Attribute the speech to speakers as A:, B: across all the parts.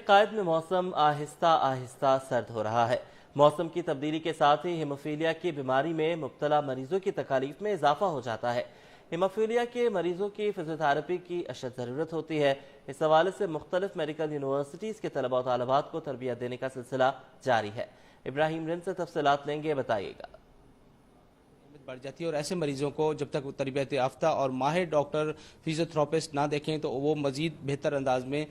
A: عقائد میں موسم آہستہ آہستہ سرد ہو رہا ہے۔ موسم کی تبدیلی کے ساتھ ہی ہیموفیلیا کی بیماری میں مبتلا مریضوں کی تکالیف میں اضافہ ہو جاتا ہے۔ ہیموفیلیا کے مریضوں کی فزیوتھراپی کی اشد ضرورت ہوتی ہے۔ اس حوالے سے مختلف میڈیکل یونیورسٹیز کے طلباء و طالبات کو تربیت دینے کا سلسلہ جاری ہے۔ ابراہیم رن سے تفصیلات لیں گے، بتائیے گا۔
B: بڑھ جاتی ہے اور ایسے مریضوں کو جب تک وہ تربیت یافتہ اور ماہر ڈاکٹر فزیوتھراپسٹ نہ دیکھیں تو وہ مزید بہتر انداز میں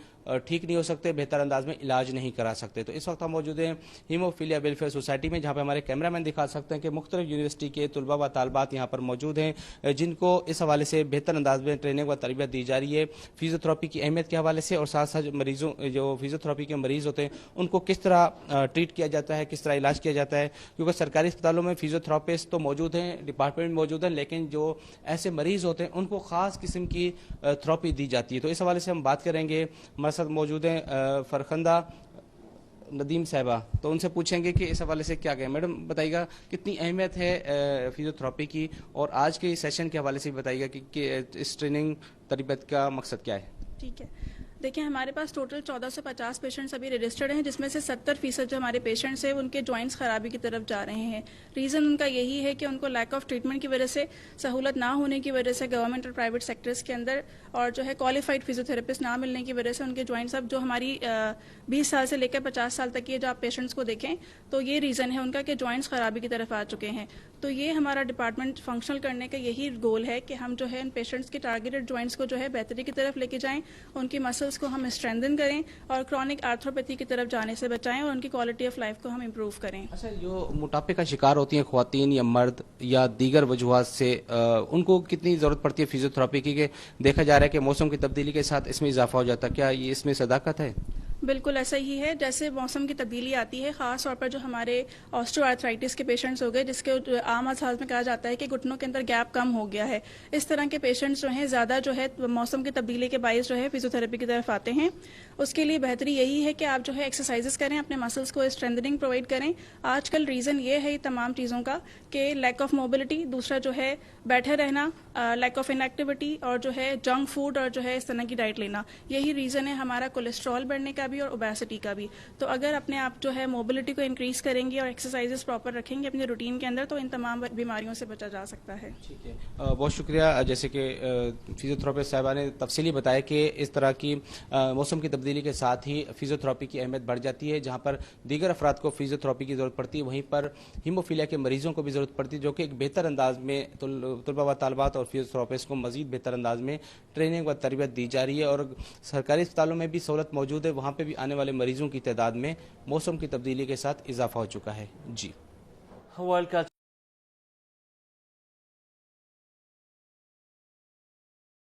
B: ٹھیک نہیں ہو سکتے، بہتر انداز میں علاج نہیں کرا سکتے۔ تو اس وقت ہم موجود ہیں ہیموفیلیا ویلفیئر سوسائٹی میں، جہاں پہ ہمارے کیمرہ مین دکھا سکتے ہیں کہ مختلف یونیورسٹی کے طلباء و طالبات یہاں پر موجود ہیں، جن کو اس حوالے سے بہتر انداز میں ٹریننگ و تربیت دی جا رہی ہے فزیوتھراپی کی اہمیت کے حوالے سے، اور ساتھ ساتھ مریضوں جو فزیوتھراپی کے مریض ہوتے ہیں ان کو کس طرح ٹریٹ کیا جاتا ہے، کس طرح علاج کیا جاتا ہے، کیونکہ سرکاری اسپتالوں میں فزیوتھراپسٹ تو موجود ہیں، ڈپارٹمنٹ موجود ہیں، لیکن جو ایسے مریض ہوتے ہیں ان کو خاص قسم کی تھراپی دی جاتی ہے۔ تو اس حوالے سے ہم بات کریں گے، ہمارے ساتھ موجود ہیں فرخندہ ندیم صاحبہ، تو ان سے پوچھیں گے کہ اس حوالے سے کیا کہیں۔ میڈم بتائیے گا کتنی اہمیت ہے فزیوتھراپی کی، اور آج کے سیشن کے حوالے سے بتائیے گا کہ اس ٹریننگ تربیت کا مقصد کیا ہے؟
C: ٹھیک ہے، دیکھیں ہمارے پاس ٹوٹل 1450 پیشنٹس ابھی رجسٹرڈ ہیں، جس میں سے 70% جو ہمارے پیشنٹس ہیں ان کے جوائنٹس خرابی کی طرف جا رہے ہیں۔ ریزن ان کا یہی ہے کہ ان کو لیک آف ٹریٹمنٹ کی وجہ سے، سہولت نہ ہونے کی وجہ سے گورنمنٹ اور پرائیویٹ سیکٹرز کے اندر، اور جو ہے کوالیفائڈ فزیوتھراپسٹ نہ ملنے کی وجہ سے ان کے جوائنٹس اب جو ہماری 20 سال سے لے کر 50 سال تک یہ جو آپ پیشنٹس کو دیکھیں تو یہ ریزن ہے ان کا کہ جوائنٹس خرابی کی طرف آ چکے ہیں۔ تو یہ ہمارا ڈپارٹمنٹ فنکشنل کرنے کا یہی گول ہے کہ ہم جو ہے ان پیشنٹس کے ٹارگیٹڈ جوائنٹس کو جو ہے بہتری کی طرف لے کے جائیں، ان کی مسلس کو ہم اسٹرینتھن کریں اور کرونک آرتھروپیتھی کی طرف جانے سے بچائیں، اور ان کی کوالٹی آف لائف کو ہم امپروو کریں۔
B: اچھا، جو موٹاپے کا شکار ہوتی ہیں خواتین یا مرد یا دیگر وجوہات سے، ان کو کتنی ضرورت پڑتی ہے فزیوتھراپی کی؟ کہ دیکھا جا رہا ہے کہ موسم کی تبدیلی کے ساتھ اس میں اضافہ ہو جاتا ہے، کیا یہ اس میں صداقت ہے؟
C: بالکل ایسا ہی ہے، جیسے موسم کی تبدیلی آتی ہے، خاص طور پر جو ہمارے آسٹو آرتھرائٹس کے پیشنٹس ہو گئے، جس کے عام الفاظ میں کہا جاتا ہے کہ گھٹنوں کے اندر گیپ کم ہو گیا ہے، اس طرح کے پیشنٹس جو ہیں زیادہ جو ہے موسم کی تبدیلی کے باعث جو ہے فزیوتھراپی کی طرف آتے ہیں۔ اس کے لیے بہتری یہی ہے کہ آپ جو ہے ایکسرسائزز کریں، اپنے مسلس کو اسٹرینتھننگ پرووائڈ کریں۔ آج کل ریزن یہ ہے تمام چیزوں کا کہ لیک آف موبلٹی، دوسرا جو ہے بیٹھے رہنا، لیک آف انیکٹیوٹی، اور جو ہے جنک فوڈ اور جو ہے اس طرح کی ڈائٹ لینا، یہی ریزن ہے ہمارا کولیسٹرول بڑھنے کا بھی اور اوبیسٹی کا بھی۔ تو اگر اپنے آپ جو ہے موبلٹی کو انکریز کریں گے اور ایکسرسائزز پراپر رکھیں گے اپنے روٹین کے اندر تو ان تمام بیماریوں سے بچا جا سکتا ہے۔
B: ٹھیک ہے، بہت شکریہ۔ جیسے کہ فزیوتھراپسٹ صاحبہ نے تفصیلی بتایا کہ اس طرح کی موسم کی تبدیلی کے ساتھ ہی فزیوتھراپی کی اہمیت بڑھ جاتی ہے، جہاں پر دیگر افراد کو فزیوتھراپی کی ضرورت پڑتی ہے وہیں پر ہیموفیلیا کے مریضوں کو بھی ضرورت پڑتی ہے، جو کہ ایک بہتر انداز میں طلباء و طالبات اور فزیوتھراپسٹ کو مزید بہتر انداز میں ٹریننگ و تربیت دی جا رہی ہے، اور سرکاری اسپتالوں میں بھی سہولت موجود ہے، وہاں پہ بھی آنے والے مریضوں کی تعداد میں موسم کی تبدیلی کے ساتھ اضافہ ہو چکا ہے۔ جی،
A: ورلڈ کا